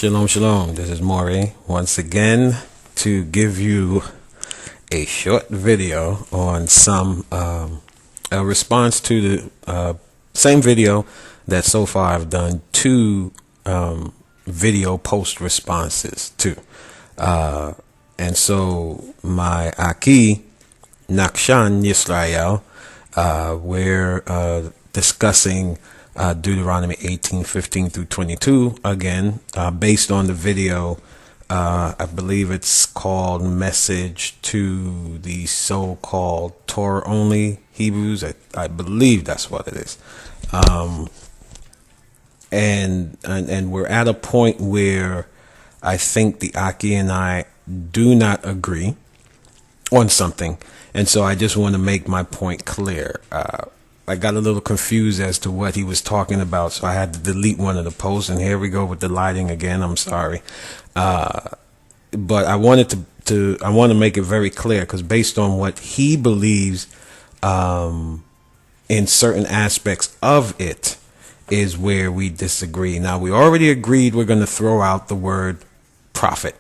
Shalom, shalom. This is MOREH once again to give you a short video on a response to the same video that so far I've done two video post responses to. And so my Aki Nakshan Yisrael, we're discussing Deuteronomy 18:15 through 22 again, based on the video. I believe it's called Message to the So-Called Torah Only Hebrews. I believe that's what it is. And we're at a point where I think the Aki and I do not agree on something, and so I just want to make my point clear. I got a little confused as to what he was talking about, so I had to delete one of the posts, and here we go with the lighting again. I'm sorry. But I wanted I want to make it very clear, because based on what he believes in certain aspects of it is where we disagree. Now, we already agreed we're going to throw out the word prophet,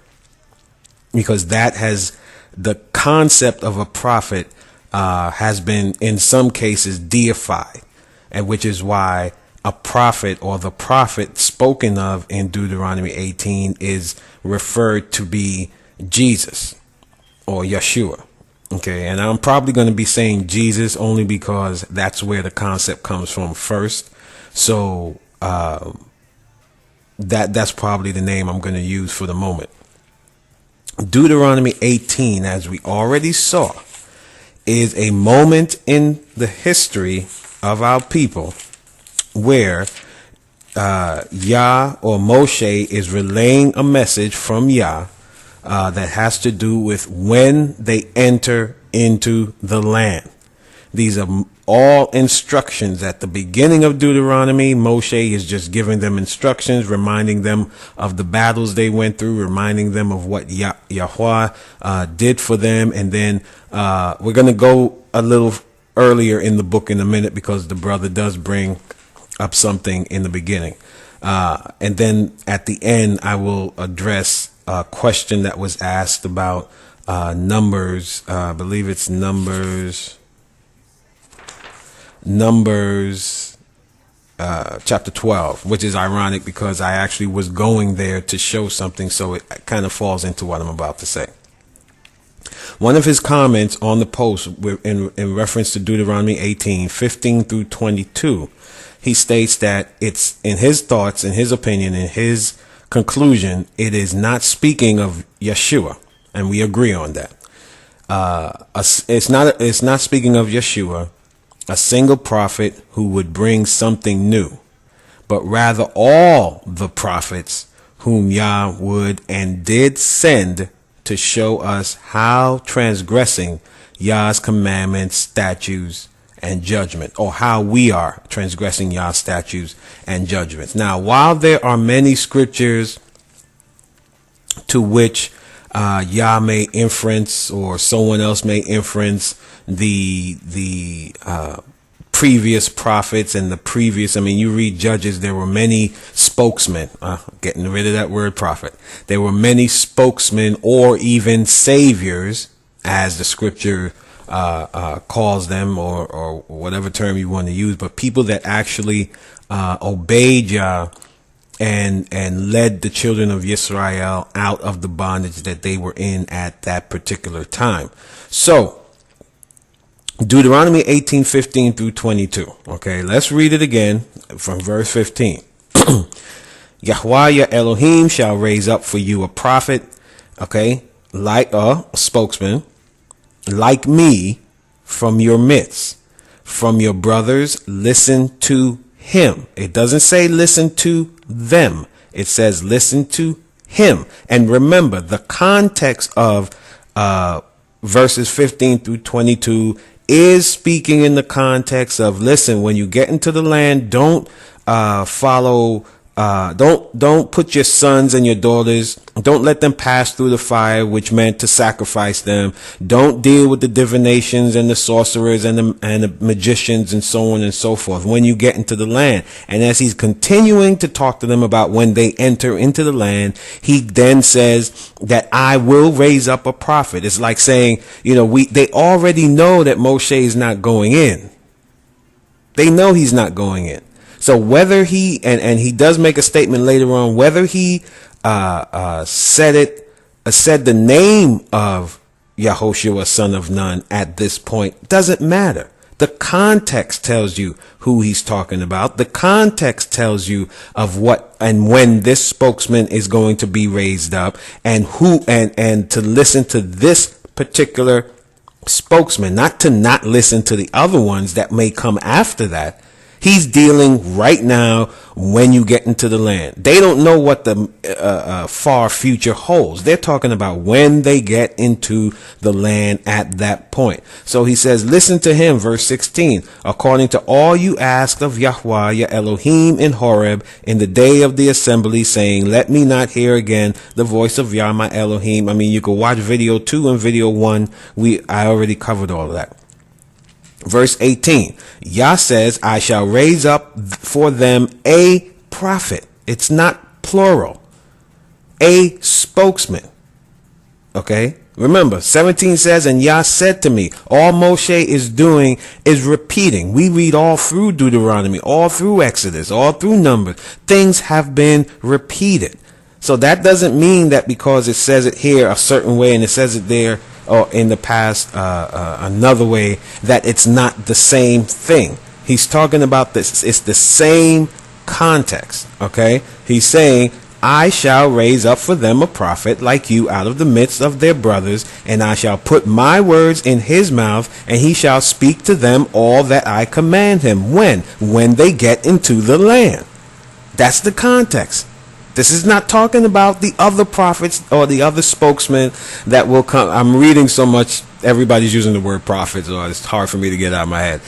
because that has the concept of a prophet has been in some cases deified, and which is why a prophet, or the prophet spoken of in Deuteronomy 18, is referred to be Jesus or Yeshua. Okay, and I'm probably going to be saying Jesus only because that's where the concept comes from first. So that's probably the name I'm going to use for the moment. Deuteronomy 18, as we already saw, is a moment in the history of our people where Yah or Moshe is relaying a message from Yah that has to do with when they enter into the land. These are all instructions at the beginning of Deuteronomy. Moshe is just giving them instructions, reminding them of the battles they went through, reminding them of what Yahweh did for them. And then we're going to go a little earlier in the book in a minute, because the brother does bring up something in the beginning. And then at the end, I will address a question that was asked about Numbers. I believe it's Numbers chapter 12, which is ironic because I actually was going there to show something, so it kind of falls into what I'm about to say. One of his comments on the post in reference to Deuteronomy 18:15 through 22, he states that it's, in his thoughts, in his opinion, in his conclusion, it is not speaking of Yeshua, and we agree on that. It's not speaking of Yeshua, a single prophet who would bring something new, but rather all the prophets whom Yah would and did send to show us how transgressing Yah's commandments, statutes, and judgment, or how we are transgressing Yah's statutes and judgments. Now, while there are many scriptures to which Yah may inference, or someone else may inference the previous prophets and the previous, I mean, you read Judges, there were many spokesmen, getting rid of that word prophet. There were many spokesmen, or even saviors, as the scripture calls them, or whatever term you want to use, but people that actually obeyed Yah and led the children of Israel out of the bondage that they were in at that particular time. So Deuteronomy 18:15 through 22. Okay, let's read it again from verse 15. Yahweh your Elohim shall raise up for you a prophet, okay, like a spokesman, like me, from your midst. From your brothers, listen to him. It doesn't say listen to them. It says listen to him. And remember, the context of verses 15 through 22 is speaking in the context of, listen, when you get into the land, don't follow don't put your sons and your daughters, don't let them pass through the fire, which meant to sacrifice them. Don't deal with the divinations and the sorcerers and the magicians and so on and so forth when you get into the land. And as he's continuing to talk to them about when they enter into the land, he then says that I will raise up a prophet. It's like saying, they already know that Moshe is not going in. They know he's not going in. So whether he, and he does make a statement later on, whether he said the name of Yahoshua, son of Nun, at this point, doesn't matter. The context tells you who he's talking about. The context tells you of what and when this spokesman is going to be raised up, and who, and to listen to this particular spokesman, not to not listen to the other ones that may come after that. He's dealing right now when you get into the land. They don't know what the far future holds. They're talking about when they get into the land at that point. So he says, listen to him, verse 16, according to all you asked of Yahweh, your Elohim, in Horeb, in the day of the assembly, saying, let me not hear again the voice of Yah, my Elohim. I mean, you can watch video 2 and video 1. I already covered all of that. Verse 18, Yah says, I shall raise up for them a prophet. It's not plural. A spokesman. Okay? Remember, 17 says, and Yah said to me, all Moshe is doing is repeating. We read all through Deuteronomy, all through Exodus, all through Numbers. Things have been repeated. So that doesn't mean that because it says it here a certain way and it says it there or in the past another way, that it's not the same thing. He's talking about this. It's the same context. Okay? He's saying, I shall raise up for them a prophet like you out of the midst of their brothers, and I shall put my words in his mouth, and he shall speak to them all that I command him. When they get into the land. That's the context. This is not talking about the other prophets or the other spokesmen that will come. I'm reading so much, everybody's using the word prophets, or it's hard for me to get out of my head.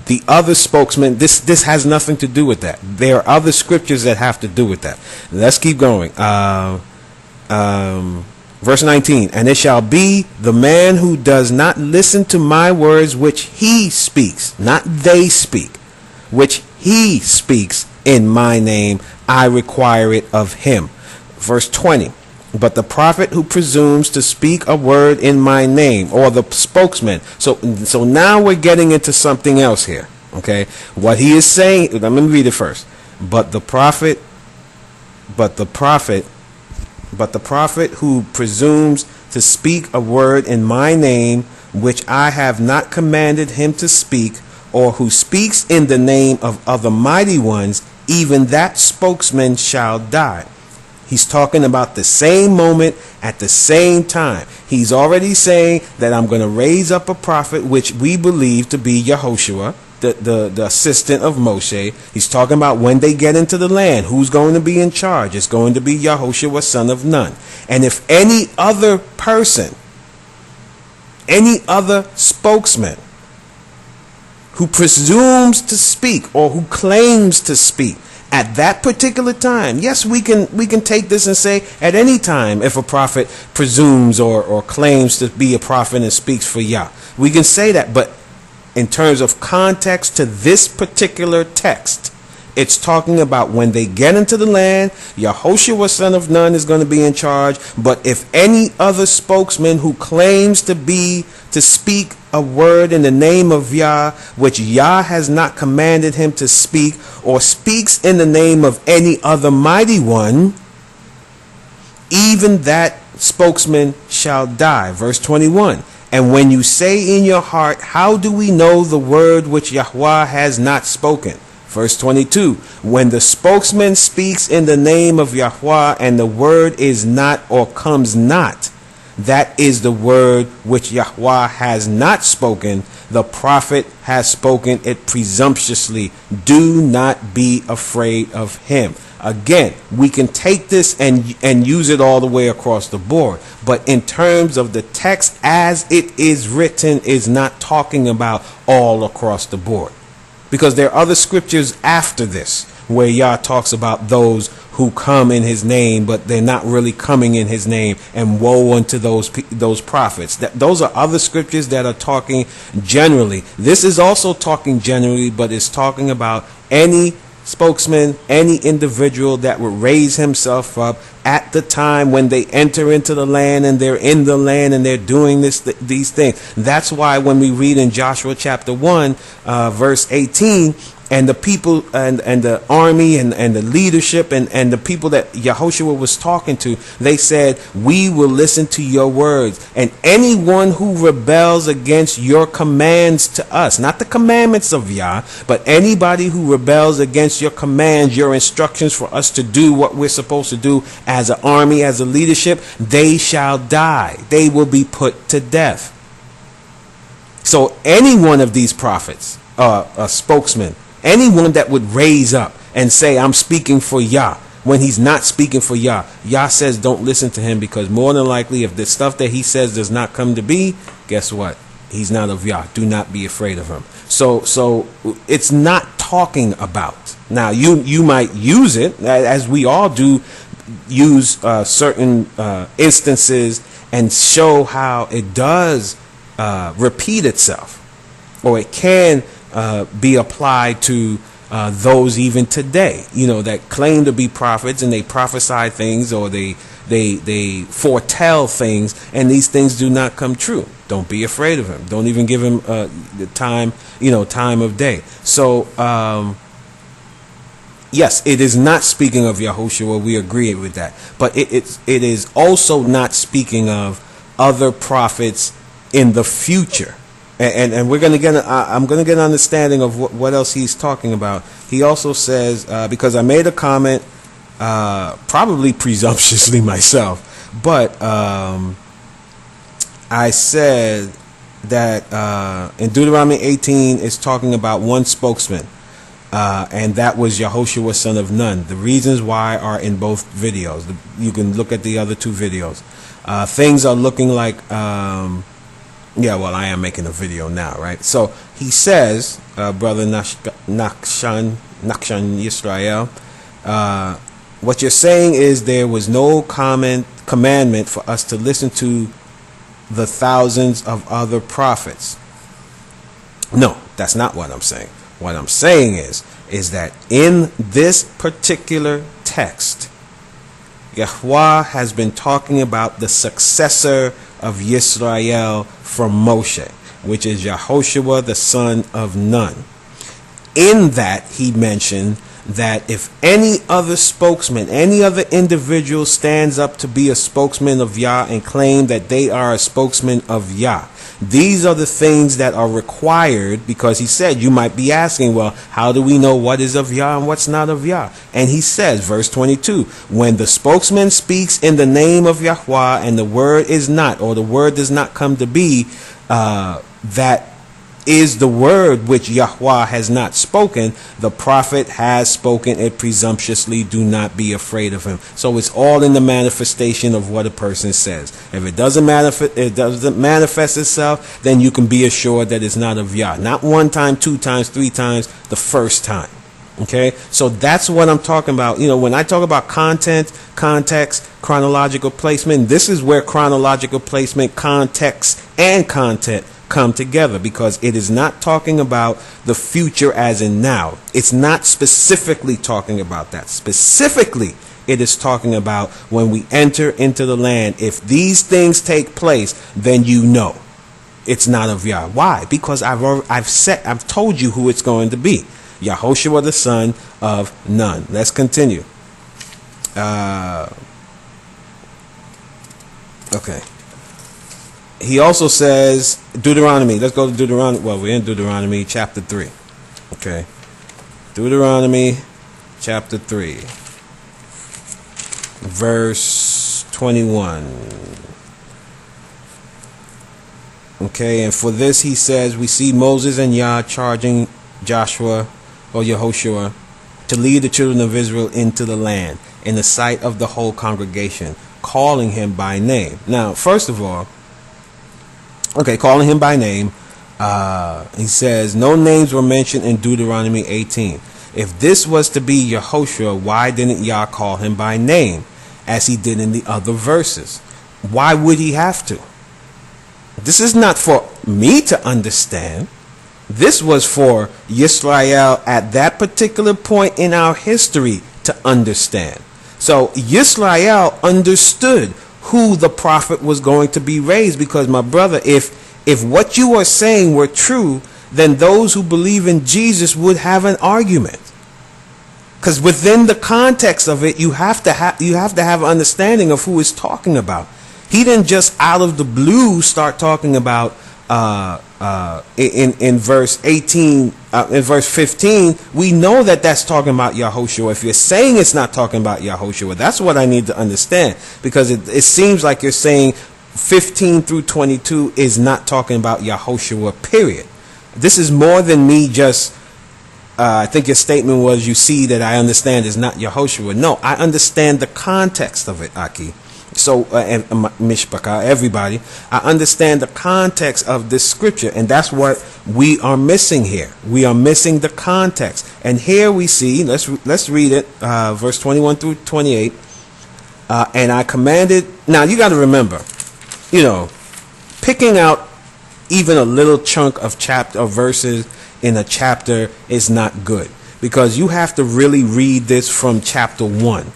The other spokesman, this has nothing to do with that. There are other scriptures that have to do with that. Let's keep going. Verse 19, and it shall be the man who does not listen to my words which he speaks, not they speak, which he speaks in my name, I require it of him. Verse 20, but the prophet who presumes to speak a word in my name, or the spokesman. So now we're getting into something else here. Okay, what he is saying, let me read it first. But the prophet who presumes to speak a word in my name, which I have not commanded him to speak, or who speaks in the name of other mighty ones, even that spokesman shall die. He's talking about the same moment at the same time. He's already saying that I'm going to raise up a prophet, which we believe to be Yahoshua, the assistant of Moshe. He's talking about when they get into the land, who's going to be in charge. It's going to be Yahoshua, son of Nun. And if any other person, any other spokesman who presumes to speak or who claims to speak at that particular time, yes, we can take this and say at any time if a prophet presumes or claims to be a prophet and speaks for Yah, we can say that. But in terms of context to this particular text, it's talking about when they get into the land, Yahoshua, son of Nun, is going to be in charge. But if any other spokesman who claims to speak a word in the name of Yah, which Yah has not commanded him to speak, or speaks in the name of any other mighty one, even that spokesman shall die. Verse 21. And when you say in your heart, how do we know the word which Yahweh has not spoken? Verse 22, when the spokesman speaks in the name of Yahweh and the word is not or comes not, that is the word which Yahweh has not spoken. The prophet has spoken it presumptuously. Do not be afraid of him. Again, we can take this and use it all the way across the board. But in terms of the text as it is written, is not talking about all across the board. Because there are other scriptures after this where Yah talks about those who come in his name, but they're not really coming in his name, and woe unto those prophets. Those are other scriptures that are talking generally. This is also talking generally, but it's talking about any spokesman, any individual that would raise himself up at the time when they enter into the land, and they're in the land and they're doing these things. That's why when we read in Joshua chapter 1 verse 18, and the people and the army and the leadership and the people that Yehoshua was talking to, they said, we will listen to your words, and anyone who rebels against your commands to us, not the commandments of Yah, but anybody who rebels against your commands, your instructions for us to do what we're supposed to do as an army, as a leadership, they shall die. They will be put to death. So any one of these prophets, a spokesman, anyone that would raise up and say, I'm speaking for Yah, when he's not speaking for Yah, Yah says don't listen to him, because more than likely, if the stuff that he says does not come to be, guess what? He's not of Yah. Do not be afraid of him. So it's not talking about. Now, you might use it, as we all do, use certain instances and show how it does repeat itself, or it can be applied to those even today, that claim to be prophets, and they prophesy things, or they foretell things, and these things do not come true. Don't be afraid of him. Don't even give him the time of day. So yes, it is not speaking of Yehoshua. We agree with that, but it is also not speaking of other prophets in the future. And we're going to get. I'm going to get an understanding of what else he's talking about. He also says, because I made a comment, probably presumptuously myself, but I said that in Deuteronomy 18 it's talking about one spokesman, and that was Yehoshua son of Nun. The reasons why are in both videos. You can look at the other two videos. Things are looking like. Yeah, well, I am making a video now, right? So he says, Brother Nakshan Yisrael, what you're saying is there was no commandment for us to listen to the thousands of other prophets. No, that's not what I'm saying. What I'm saying is that in this particular text, Yahweh has been talking about the successor of Yisrael from Moshe, which is Yehoshua the son of Nun. In that, he mentioned that if any other spokesman, any other individual stands up to be a spokesman of Yah and claim that they are a spokesman of Yah, these are the things that are required, because he said, you might be asking, well, how do we know what is of Yah and what's not of Yah? And he says, verse 22, when the spokesman speaks in the name of Yahweh and the word is not, or the word does not come to be, that is the word which Yahweh has not spoken, the prophet has spoken it presumptuously. Do not be afraid of him. So it's all in the manifestation of what a person says. If it doesn't manifest itself, then you can be assured that it's not of Yah. Not one time, two times, three times, the first time. Okay, so that's what I'm talking about. When I talk about content, context, chronological placement, this is where chronological placement, context, and content come together, because it is not talking about the future as in now. It's not specifically talking about that. Specifically, it is talking about when we enter into the land. If these things take place, then you know it's not of Yah. Why? Because I've told you who it's going to be. Yehoshua the son of Nun. Let's continue. Okay. He also says, Deuteronomy. Let's go to Deuteronomy. Well, we're in Deuteronomy chapter 3. Okay. Deuteronomy chapter 3. Verse 21. Okay, and for this he says, we see Moses and Yah charging Joshua or Yehoshua to lead the children of Israel into the land in the sight of the whole congregation, calling him by name. Now, first of all, okay, calling him by name, he says no names were mentioned in Deuteronomy 18. If this was to be Yehoshua, why didn't Yah call him by name, as he did in the other verses? Why would he have to? This is not for me to understand. This was for Yisrael at that particular point in our history to understand. So Yisrael understood who the prophet was going to be raised, because, my brother, if what you are saying were true, then those who believe in Jesus would have an argument. Because within the context of it, you have to have an understanding of who it's talking about. He didn't just out of the blue start talking about in verse 18, in verse 15. We know that that's talking about Yehoshua. If you're saying it's not talking about Yehoshua, that's what I need to understand, because it seems like you're saying 15 through 22 is not talking about Yehoshua, period. This is more than me just, I think your statement was, you see that I understand is not Yehoshua. No, I understand the context of it, Aki. So, and Mishpaka, everybody, I understand the context of this scripture, and that's what we are missing here. We are missing the context. And here we see, let's read it, verse 21 through 28. And I commanded, now you got to remember, picking out even a little chunk of verses in a chapter is not good, because you have to really read this from chapter 1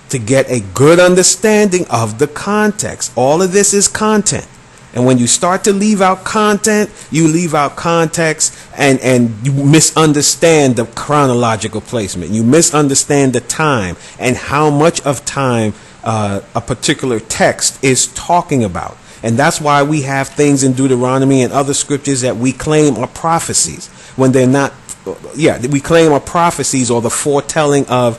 to get a good understanding of the context. All of this is content. And when you start to leave out content, you leave out context, and you misunderstand the chronological placement. You misunderstand the time and how much of time a particular text is talking about. And that's why we have things in Deuteronomy and other scriptures that we claim are prophecies, when they're not. We claim are prophecies, or the foretelling of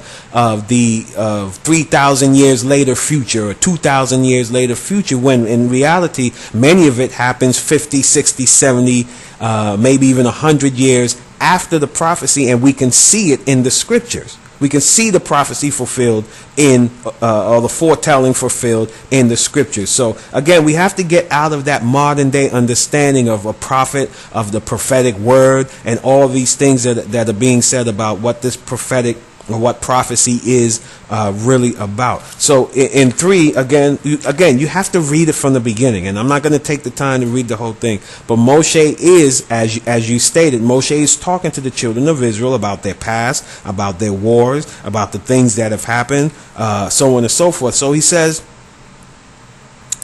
the 3,000 years later future, or 2,000 years later future, when in reality many of it happens 50, 60, 70, maybe even 100 years after the prophecy, and we can see it in the scriptures. We can see the prophecy fulfilled in, or the foretelling fulfilled in the scriptures. So again, we have to get out of that modern day understanding of a prophet, of the prophetic word, and all these things that are being said about what this prophetic or what prophecy is really about. So in 3, again, you have to read it from the beginning, and I'm not going to take the time to read the whole thing. But Moshe is, as you stated, Moshe is talking to the children of Israel about their past, about their wars, about the things that have happened, so on and so forth. So he says,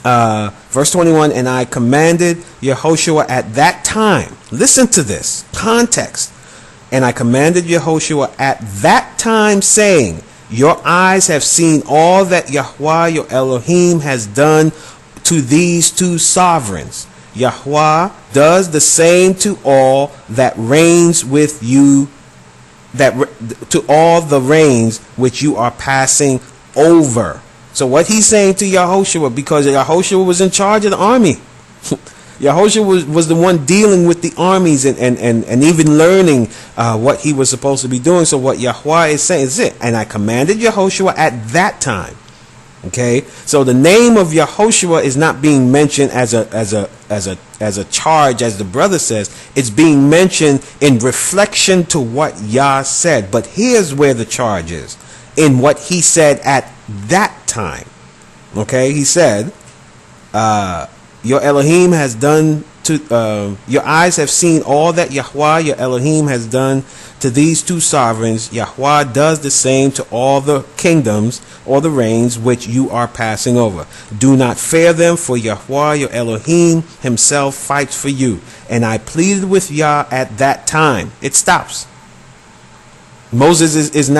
verse 21, and I commanded Yehoshua at that time. Listen to this context. And I commanded Yehoshua at that time, saying, your eyes have seen all that Yahweh your Elohim has done to these two sovereigns. Yahweh does the same to all that reigns with you, to all the reigns which you are passing over. So what he's saying to Yehoshua, because Yehoshua was in charge of the army. Yehoshua was the one dealing with the armies and even learning what he was supposed to be doing. So what Yahweh is saying is it. And I commanded Yehoshua at that time. Okay, so the name of Yehoshua is not being mentioned as a charge, as the brother says. It's being mentioned in reflection to what Yah said. But here's where the charge is, in what he said at that time. Okay, he said, your Elohim has done to your eyes have seen all that Yahweh your Elohim has done to these two sovereigns. Yahweh does the same to all the kingdoms or the reigns which you are passing over. Do not fear them, for Yahweh your Elohim himself fights for you. And I pleaded with Yah at that time. It stops. Moses is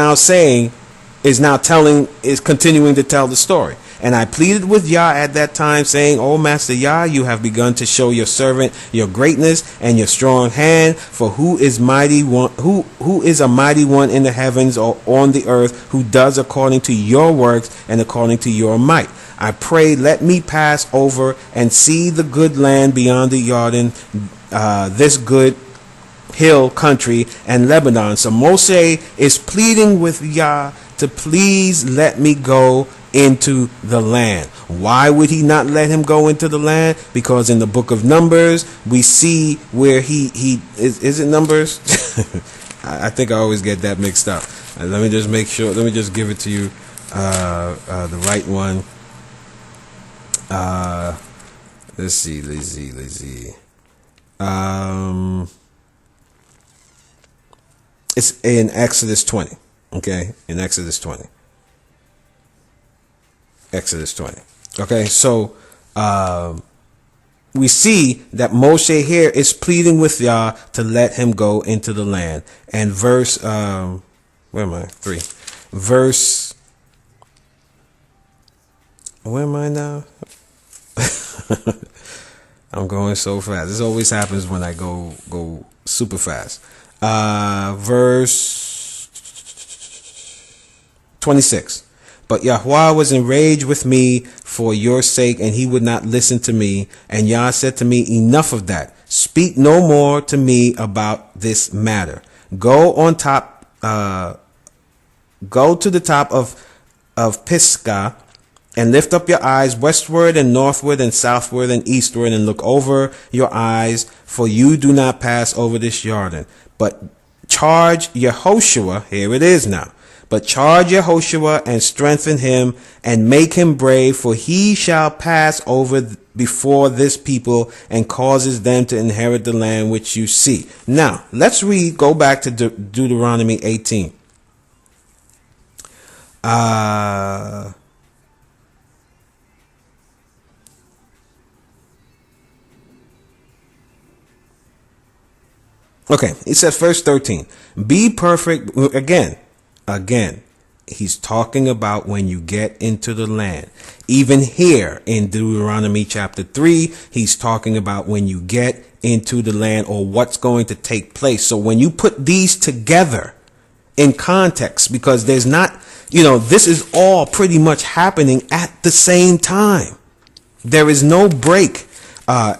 continuing to tell the story. And I pleaded with Yah at that time, saying, O Master Yah, you have begun to show your servant your greatness and your strong hand. For who is mighty one? Who is a mighty one in the heavens or on the earth, who does according to your works and according to your might? I pray, let me pass over and see the good land beyond the Jordan, this good hill country and Lebanon. So Moshe is pleading with Yah to please let me go into the land. Why would he not let him go into the land? Because in the book of Numbers we see where he is it Numbers? I think I always get that mixed up. Let me just make sure. Let me just give it to you, the right one. Let's see. It's in Exodus 20. Okay, in Exodus 20. Exodus 20. Okay, so we see that Moshe here is pleading with Yah to let him go into the land. And verse, where am I? 3. Verse, where am I now? I'm going so fast. This always happens when I go super fast. Verse 26. But Yahweh was enraged with me for your sake, and he would not listen to me. And Yah said to me, enough of that. Speak no more to me about this matter. Go on top, go to the top of Pisgah, and lift up your eyes westward and northward and southward and eastward, and look over your eyes, for you do not pass over this Jordan. But charge Yehoshua, here it is now. But charge Yehoshua and strengthen him and make him brave, for he shall pass over before this people and causes them to inherit the land which you see. Now, let's go back to Deuteronomy 18. Okay, it says verse 13. Be perfect. Again, he's talking about when you get into the land. Even here in Deuteronomy chapter 3, he's talking about when you get into the land, or what's going to take place. So when you put these together in context, because there's not, this is all pretty much happening at the same time. There is no break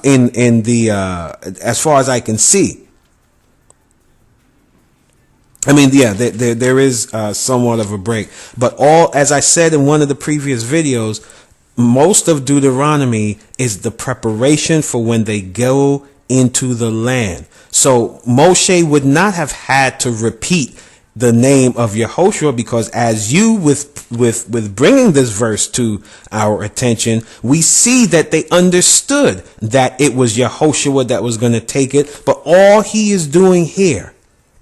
in the as far as I can see. I mean, yeah, there is somewhat of a break, but as I said in one of the previous videos, most of Deuteronomy is the preparation for when they go into the land. So Moshe would not have had to repeat the name of Yehoshua, because as you with bringing this verse to our attention, we see that they understood that it was Yehoshua that was going to take it. But all he is doing here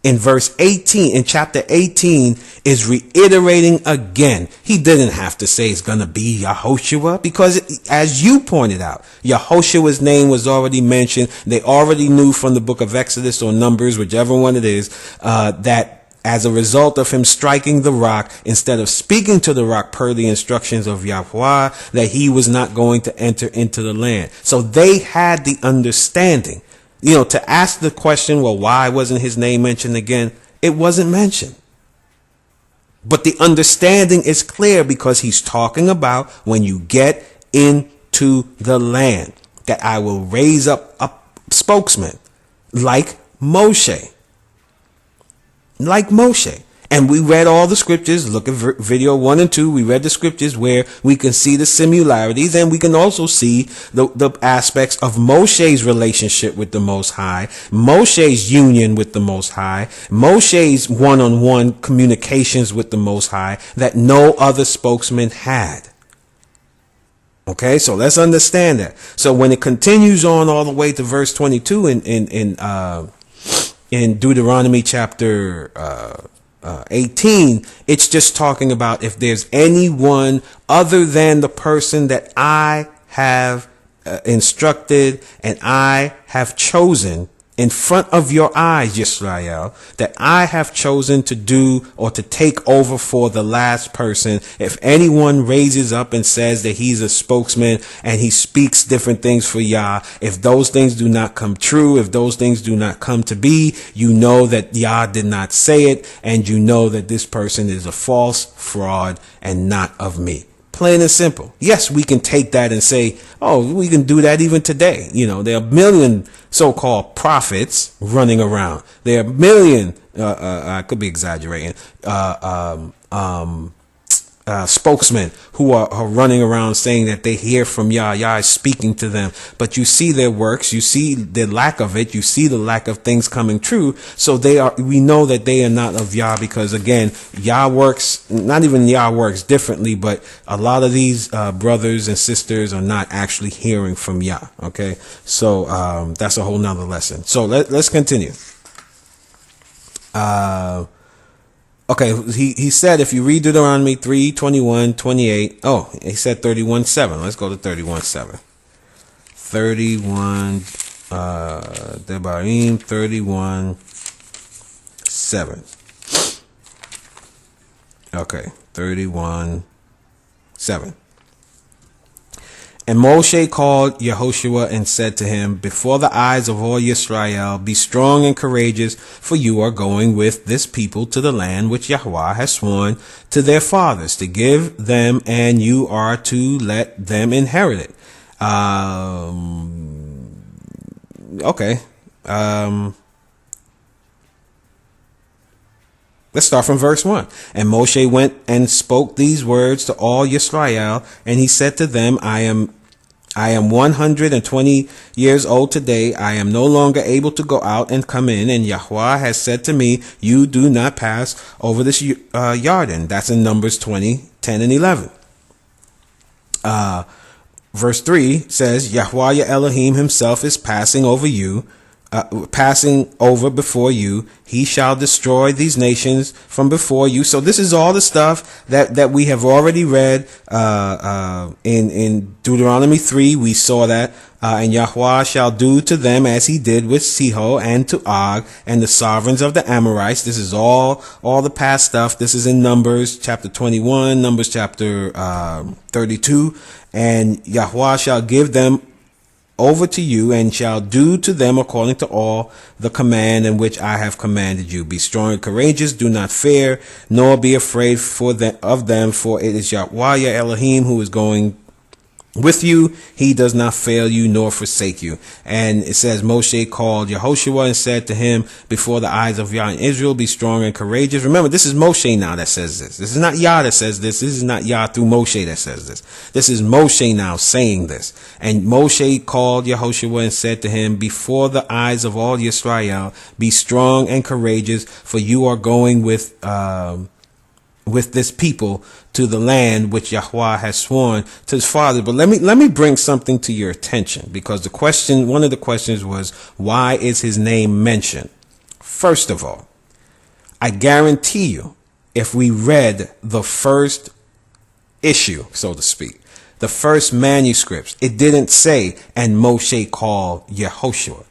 in verse 18, in chapter 18, is reiterating again. He didn't have to say it's going to be Yehoshua, because as you pointed out, Yehoshua's name was already mentioned. They already knew from the book of Exodus or Numbers, whichever one it is, that as a result of him striking the rock, instead of speaking to the rock per the instructions of Yahweh, that he was not going to enter into the land. So they had the understanding. To ask the question, well, why wasn't his name mentioned again? It wasn't mentioned. But the understanding is clear, because he's talking about when you get into the land, that I will raise up a spokesman like Moshe. Like Moshe. And we read all the scriptures. Look at video 1 and 2. We read the scriptures where we can see the similarities, and we can also see the aspects of Moshe's relationship with the Most High, Moshe's union with the Most High, Moshe's one-on-one communications with the Most High that no other spokesman had. Okay, so let's understand that. So when it continues on all the way to verse 22 in Deuteronomy chapter 18, it's just talking about if there's anyone other than the person that I have instructed and I have chosen in front of your eyes, Yisrael, that I have chosen to do or to take over for the last person. If anyone raises up and says that he's a spokesman and he speaks different things for Yah, if those things do not come true, if those things do not come to be, you know that Yah did not say it, and you know that this person is a false fraud and not of me. Plain and simple. Yes, we can take that and say, oh, we can do that even today. There are a million so-called prophets running around. There are a million, I could be exaggerating, spokesmen who are running around saying that they hear from Yah. Yah is speaking to them. But you see their works, you see the lack of it, you see the lack of things coming true. So we know that they are not of Yah, because again, Yah works, not even Yah works differently, but a lot of these brothers and sisters are not actually hearing from Yah. Okay. So that's a whole nother lesson. So let's continue. Okay, he said, if you read Deuteronomy 3:21-28, oh, he said 31:7. Let's go to 31:7. 31:7. Okay, 31:7. And Moshe called Yehoshua and said to him, before the eyes of all Israel, be strong and courageous, for you are going with this people to the land which Yahweh has sworn to their fathers to give them, and you are to let them inherit it. Okay. Let's start from verse 1. And Moshe went and spoke these words to all Yisrael, and he said to them, I am 120 years old today. I am no longer able to go out and come in, and Yahweh has said to me, you do not pass over this Yarden. That's in Numbers 20:10 and 11. Verse 3 says, Yahweh your Elohim himself is passing over before you. He shall destroy these nations from before you. So this is all the stuff that we have already read in Deuteronomy 3. We saw that. And Yahweh shall do to them as he did with Sihon and to Og and the sovereigns of the Amorites. This is all the past stuff. This is in Numbers chapter 21, Numbers chapter 32. And Yahweh shall give them over to you, and shall do to them according to all the command in which I have commanded you. Be strong and courageous, do not fear, nor be afraid of them, for it is Yahweh your Elohim who is going with you. He does not fail you nor forsake you. And it says, Moshe called Yehoshua and said to him, before the eyes of Yah and Israel, be strong and courageous. Remember, this is Moshe now that says this. This is not Yah that says this. This is not Yah through Moshe that says this. This is Moshe now saying this. And Moshe called Yehoshua and said to him, before the eyes of all Yisrael, be strong and courageous, for you are going with this people to the land which Yahweh has sworn to his father. But let me bring something to your attention, because one of the questions was, why is his name mentioned? First of all, I guarantee you, if we read the first issue, so to speak, the first manuscripts, it didn't say, and Moshe called Yehoshua.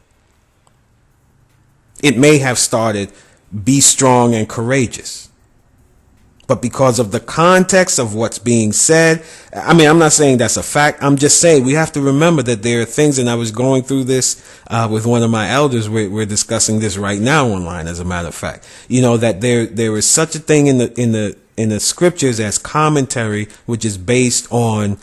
It may have started, be strong and courageous. But because of the context of what's being said, I mean, I'm not saying that's a fact. I'm just saying we have to remember that there are things, and I was going through this with one of my elders. We're discussing this right now online, as a matter of fact. You know, that there is such a thing in the scriptures as commentary, which is based on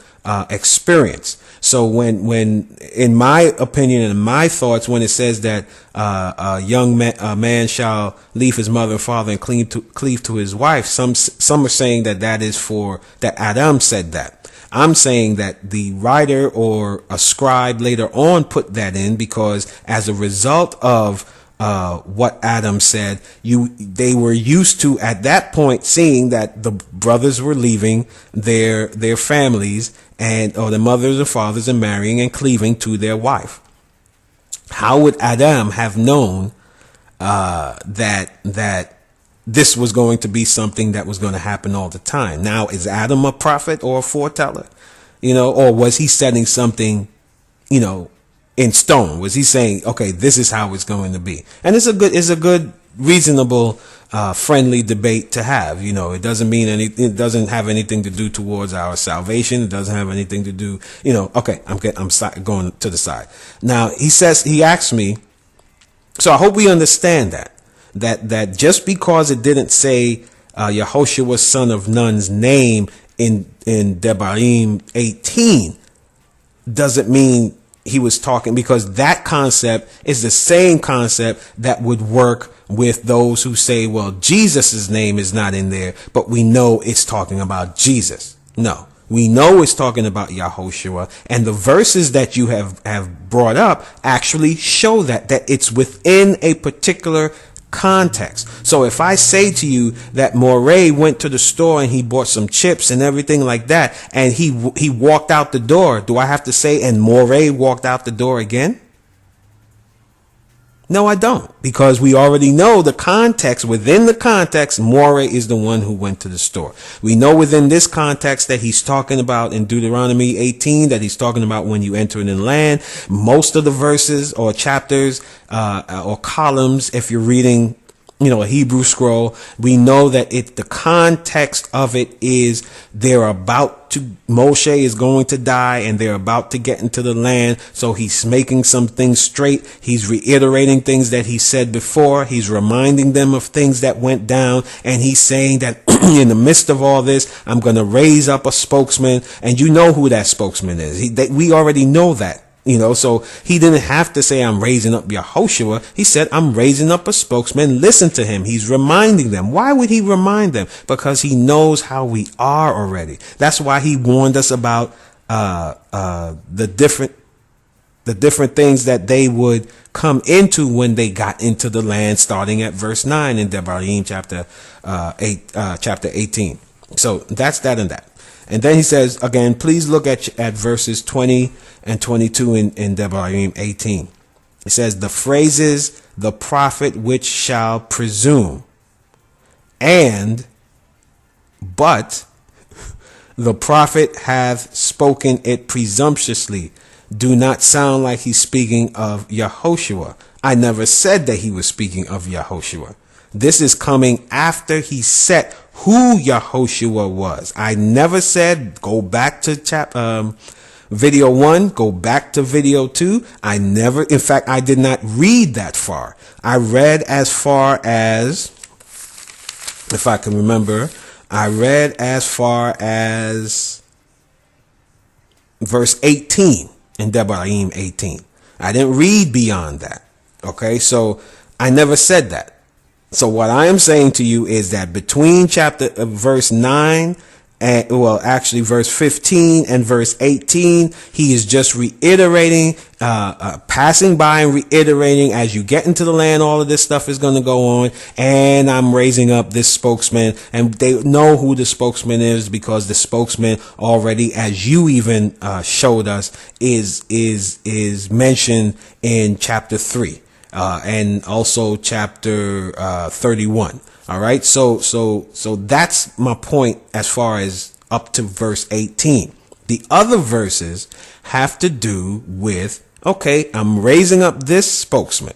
experience. So when in my opinion and my thoughts, when it says that a young man shall leave his mother and father and cleave to his wife, some are saying that is for that Adam said that. I'm saying that the writer or a scribe later on put that in, because as a result of what Adam said, they were used to at that point seeing that the brothers were leaving their families or the mothers and fathers and marrying and cleaving to their wife. How would Adam have known that this was going to be something that was going to happen all the time? Now, is Adam a prophet or a foreteller? Or was he setting something, in stone? Was he saying, okay, this is how it's going to be? And it's a good, reasonable, friendly debate to have. It doesn't mean it doesn't have anything to do towards our salvation. It doesn't have anything to do, okay, I'm going to the side. Now, he asked me, so I hope we understand that just because it didn't say, Yehoshua son of Nun's name in Devarim 18, doesn't mean he was talking, because that concept is the same concept that would work with those who say, well, Jesus's name is not in there, but we know it's talking about Jesus. No, we know it's talking about Yahushua, and the verses that you have brought up actually show that it's within a particular context. So if I say to you that MOREH went to the store and he bought some chips and everything like that, and he walked out the door, do I have to say, and MOREH walked out the door again? No, I don't, because we already know the context. Within the context, MOREH is the one who went to the store. We know within this context that he's talking about in Deuteronomy 18, that he's talking about when you enter in the land. Most of the verses or chapters or columns, if you're reading, a Hebrew scroll, we know that the context of it is Moshe is going to die and they're about to get into the land. So he's making some things straight. He's reiterating things that he said before. He's reminding them of things that went down. And he's saying that in the midst of all this, I'm going to raise up a spokesman. And you know who that spokesman is. We already know that. So he didn't have to say, I'm raising up Yahushua. He said, I'm raising up a spokesman. Listen to him. He's reminding them. Why would he remind them? Because he knows how we are already. That's why he warned us about the different things that they would come into when they got into the land, starting at verse 9 in Devarim chapter 18. So that's that and that. And then he says, again, please look at verses 20 and 22 in Devarim 18. It says, the phrases, the prophet which shall presume, but the prophet hath spoken it presumptuously, do not sound like he's speaking of Yahushua. I never said that he was speaking of Yahushua. This is coming after he set who Yahushua was. I never said go back to video 1, go back to video 2. In fact, I did not read that far. I read as far as, if I can remember, I read as far as verse 18 in Devarim 18. I didn't read beyond that. Okay, so I never said that. So what I am saying to you is that between verse 9 and, verse 15 and verse 18, he is just reiterating, passing by and reiterating, as you get into the land, all of this stuff is going to go on. And I'm raising up this spokesman, and they know who the spokesman is, because the spokesman already, as you even showed us, is mentioned in chapter 3. And also chapter 31. All right. So that's my point as far as up to verse 18. The other verses have to do with, okay, I'm raising up this spokesman.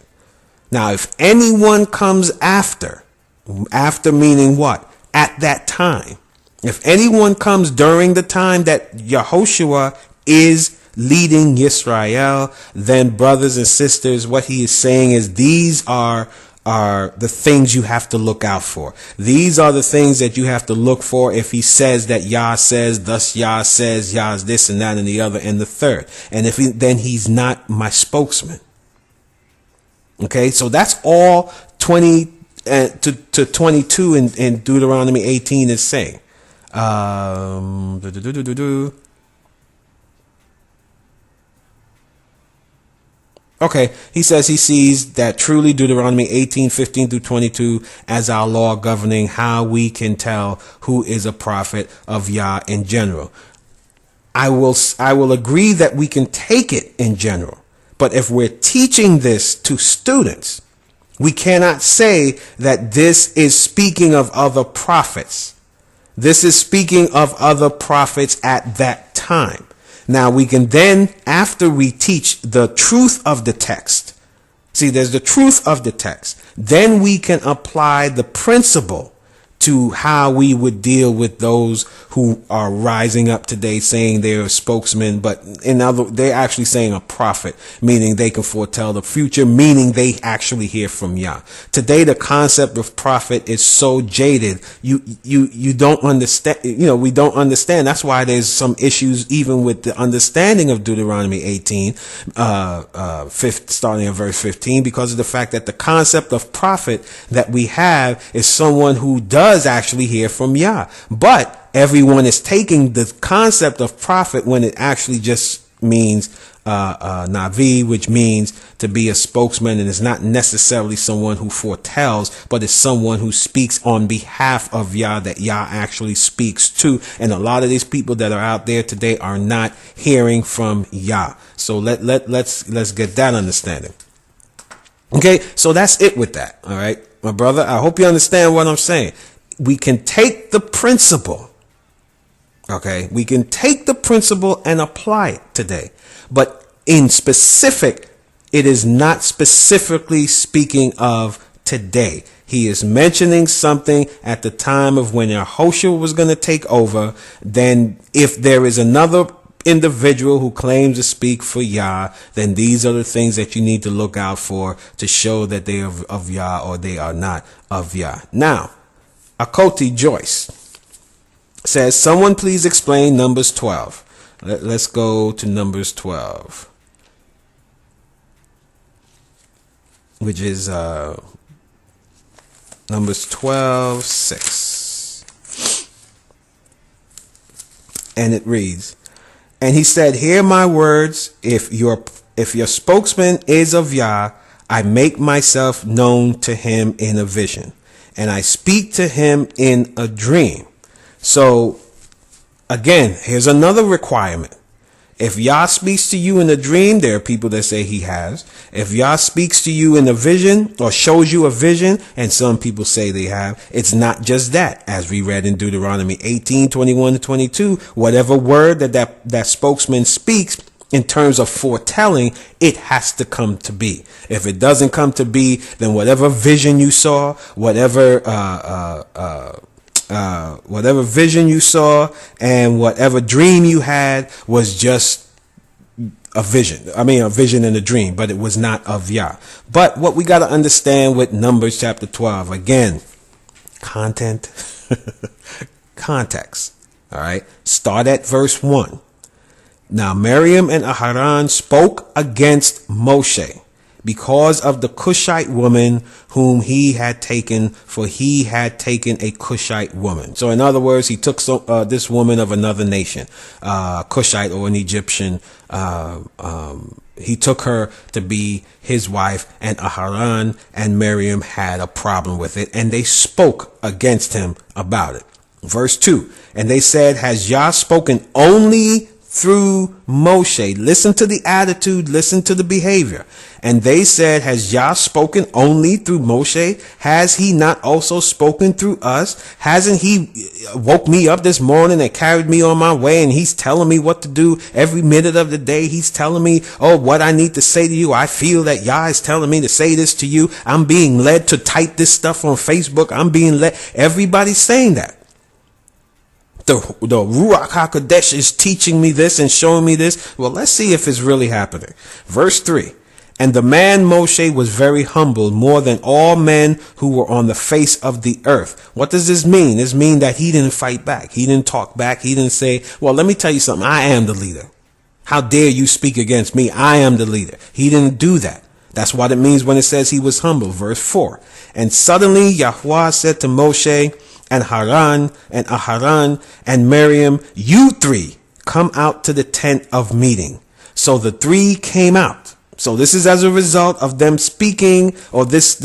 Now, if anyone comes after meaning what? At that time. If anyone comes during the time that Yahushua is leading Yisrael, then brothers and sisters, what he is saying is these are the things you have to look out for. These are the things that you have to look for if he says that Yah says, thus Yah says, Yah's this and that and the other and the third. And then he's not my spokesman. Okay, so that's all 20 to 22 in Deuteronomy 18 is saying. Okay, he says he sees that truly Deuteronomy 18:15 through 22 as our law governing how we can tell who is a prophet of Yah in general. I will agree that we can take it in general, but if we're teaching this to students, we cannot say that this is speaking of other prophets. This is speaking of other prophets at that time. Now we can then, after we teach the truth of the text, see, there's the truth of the text, then we can apply the principle to how we would deal with those who are rising up today saying they're a spokesman, but they're actually saying a prophet, meaning they can foretell the future, meaning they actually hear from Yah. Today, the concept of prophet is so jaded. You don't understand, we don't understand. That's why there's some issues even with the understanding of Deuteronomy 18, starting at verse 15, because of the fact that the concept of prophet that we have is someone who does actually hear from Yah. But everyone is taking the concept of prophet when it actually just means Navi, which means to be a spokesman, and it's not necessarily someone who foretells, but it's someone who speaks on behalf of Yah, that Yah actually speaks to. And a lot of these people that are out there today are not hearing from Yah. So let's get that understanding. Okay, so that's it with that. All right, my brother, I hope you understand what I'm saying. We can take the principle. Okay, we can take the principle and apply it today. But in specific, it is not specifically speaking of today. He is mentioning something at the time of when Yahushua was going to take over. Then if there is another individual who claims to speak for Yah, then these are the things that you need to look out for to show that they are of Yah or they are not of Yah. Now, Akoti Joyce says, someone please explain Numbers 12. Let's go to Numbers 12, which is Numbers 12:6. And it reads, and he said, hear my words. If your spokesman is of Yah, I make myself known to him in a vision, and I speak to him in a dream. So again, here's another requirement. If Yah speaks to you in a dream, there are people that say he has. If Yah speaks to you in a vision or shows you a vision, and some people say they have, it's not just that. As we read in Deuteronomy 18:21-22, whatever word that spokesman speaks in terms of foretelling, it has to come to be. If it doesn't come to be, then whatever vision you saw, whatever vision you saw and whatever dream you had was just a vision. I mean, a vision and a dream, but it was not of Yah. But what we got to understand with Numbers chapter 12, again, content, context. All right. Start at verse 1. Now, Miriam and Aharon spoke against Moshe because of the Cushite woman whom he had taken, for he had taken a Cushite woman. So in other words, he took this woman of another nation, Cushite or an Egyptian. He took her to be his wife, and Aharon and Miriam had a problem with it, and they spoke against him about it. Verse 2, and they said, has Yah spoken only through Moshe? Listen to the attitude, listen to the behavior. And they said, has Yah spoken only through Moshe? Has he not also spoken through us? Hasn't he woke me up this morning and carried me on my way, and he's telling me what to do every minute of the day? He's telling me, oh, what I need to say to you. I feel that Yah is telling me to say this to you. I'm being led to type this stuff on Facebook. I'm being led. Everybody's saying that. The Ruach HaKodesh is teaching me this and showing me this. Well, let's see if it's really happening. Verse 3. And the man Moshe was very humble, more than all men who were on the face of the earth. What does this mean? This means that he didn't fight back. He didn't talk back. He didn't say, well, let me tell you something. I am the leader. How dare you speak against me? I am the leader. He didn't do that. That's what it means when it says he was humble. Verse 4. And suddenly Yahweh said to Moshe and Aharon and Miriam, you three come out to the tent of meeting. So the three came out. So this is as a result of them speaking, or this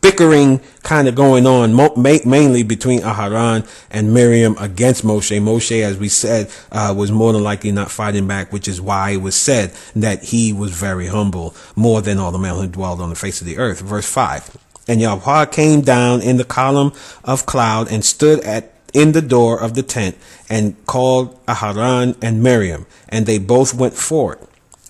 bickering kind of going on, mainly between Aharon and Miriam against Moshe. Moshe, as we said, was more than likely not fighting back, which is why it was said that he was very humble, more than all the men who dwelled on the face of the earth. Verse 5. And Yahweh came down in the column of cloud and stood in the door of the tent and called Aharon and Miriam, and they both went forward.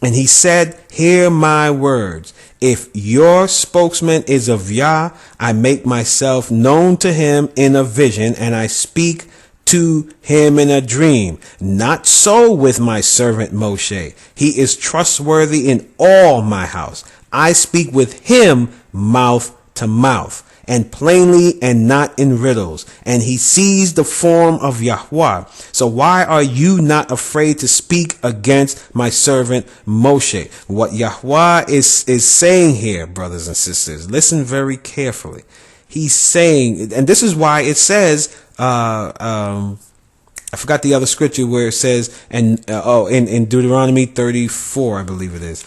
And he said, hear my words. If your spokesman is of Yah, I make myself known to him in a vision, and I speak to him in a dream. Not so with my servant Moshe. He is trustworthy in all my house. I speak with him mouth to mouth, and plainly, and not in riddles. And he sees the form of Yahweh. So why are you not afraid to speak against my servant Moshe? What Yahweh is saying here, brothers and sisters, listen very carefully. He's saying, and this is why it says, I forgot the other scripture where it says, and in Deuteronomy 34, I believe it is,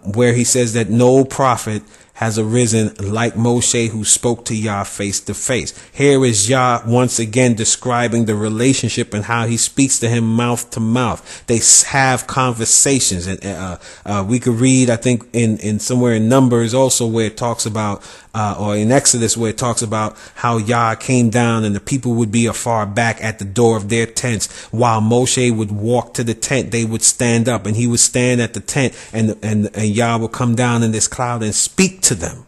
where he says that no prophet has arisen like Moshe, who spoke to Yah face to face. Here is Yah once again describing the relationship and how he speaks to him mouth to mouth. They have conversations, and we could read, I think, in somewhere in Numbers also, where it talks about, or in Exodus, where it talks about how Yah came down and the people would be afar back at the door of their tents. While Moshe would walk to the tent, they would stand up, and he would stand at the tent, and Yah would come down in this cloud and speak to them.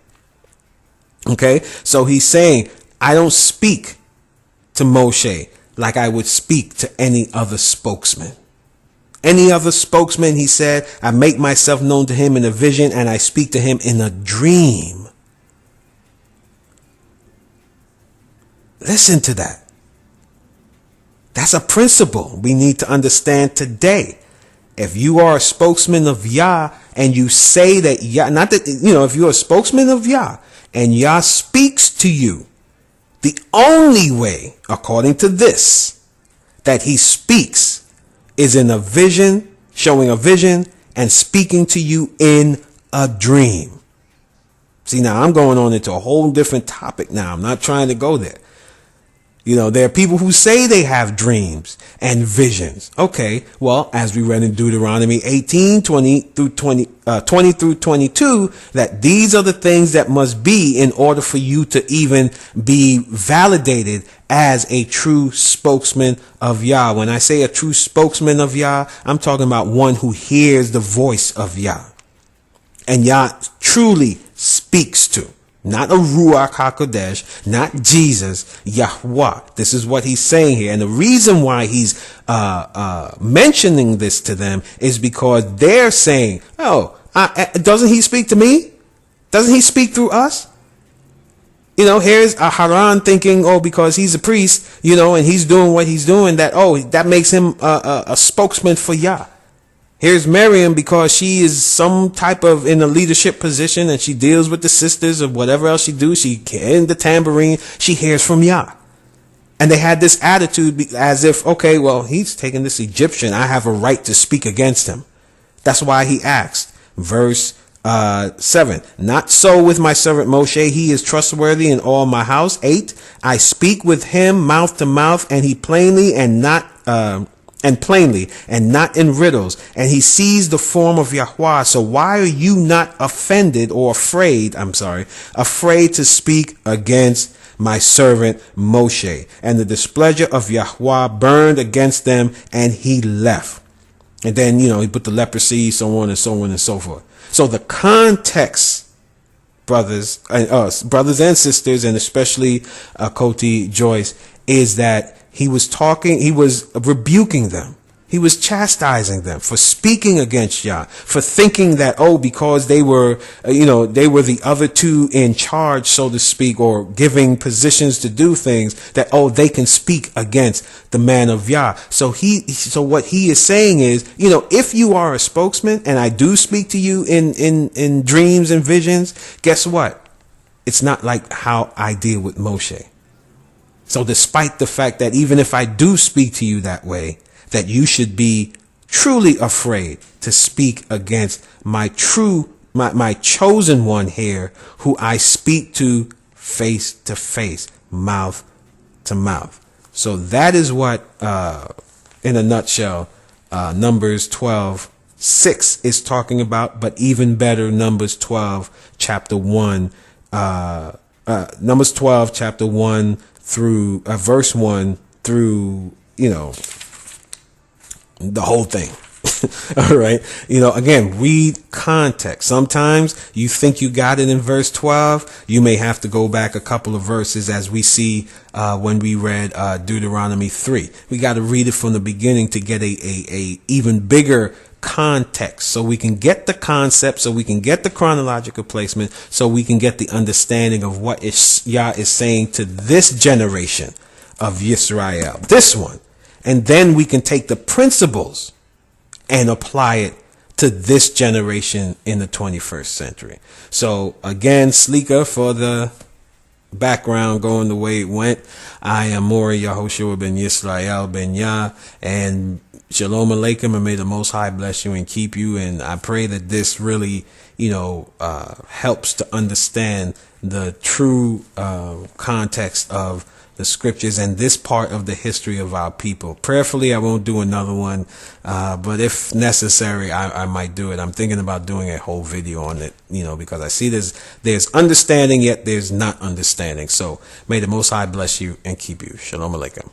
Okay, so he's saying, I don't speak to Moshe like I would speak to any other spokesman. Any other spokesman, he said, I make myself known to him in a vision, and I speak to him in a dream. Listen to that. That's a principle we need to understand today. If you are a spokesman of Yah and you say that Yah, not that, if you're a spokesman of Yah and Yah speaks to you, the only way, according to this, that he speaks is in a vision, showing a vision and speaking to you in a dream. See, now I'm going on into a whole different topic now. I'm not trying to go there. There are people who say they have dreams and visions. Okay, well, as we read in Deuteronomy 18, 20 through 22, that these are the things that must be in order for you to even be validated as a true spokesman of Yah. When I say a true spokesman of Yah, I'm talking about one who hears the voice of Yah. And Yah truly speaks to. Not a Ruach HaKodesh, not Jesus, Yahweh. This is what he's saying here. And the reason why he's mentioning this to them is because they're saying, doesn't he speak to me? Doesn't he speak through us? Here's a Haran thinking, because he's a priest, and he's doing what he's doing, that makes him a spokesman for Yah. Here's Miriam, because she is some type of in a leadership position and she deals with the sisters or whatever else she do. She in the tambourine, she hears from Yah. And they had this attitude as if, okay, well, he's taking this Egyptian. I have a right to speak against him. That's why he asked. Verse 7. Not so with my servant Moshe. He is trustworthy in all my house. 8. I speak with him mouth to mouth, and he plainly and not in riddles, and he sees the form of Yahweh. So why are you not offended or afraid to speak against my servant Moshe? And the displeasure of Yahweh burned against them, and he left. And then, he put the leprosy, so on and so on and so forth. So the context, brothers and sisters, and especially Koti Joyce, is that he was rebuking them. He was chastising them for speaking against Yah, for thinking that, because they were the other two in charge, so to speak, or giving positions to do things, that, they can speak against the man of Yah. So what he is saying is, if you are a spokesman and I do speak to you in dreams and visions, guess what? It's not like how I deal with Moshe. So despite the fact that even if I do speak to you that way, that you should be truly afraid to speak against my chosen one here, who I speak to face, mouth to mouth. So that is what, in a nutshell, Numbers 12:6 is talking about, but even better, Numbers 12, chapter 1, Numbers 12, chapter 1 through verse 1 through, the whole thing. All right. Again, read context. Sometimes you think you got it in verse 12. You may have to go back a couple of verses, as we see when we read Deuteronomy 3. We got to read it from the beginning to get a even bigger context, so we can get the concept, so we can get the chronological placement, so we can get the understanding of what Yah is saying to this generation of Yisrael, this one. And then we can take the principles and apply it to this generation in the 21st century. So again, Sleeker for the background going the way it went. I am MOREH Yahushua ben Yisrael ben Yah, and Shalom Aleichem, and may the Most High bless you and keep you. And I pray that this really, helps to understand the true context of the scriptures and this part of the history of our people. Prayerfully, I won't do another one, but if necessary, I might do it. I'm thinking about doing a whole video on it, because I see there's understanding, yet there's not understanding. So may the Most High bless you and keep you. Shalom Aleichem.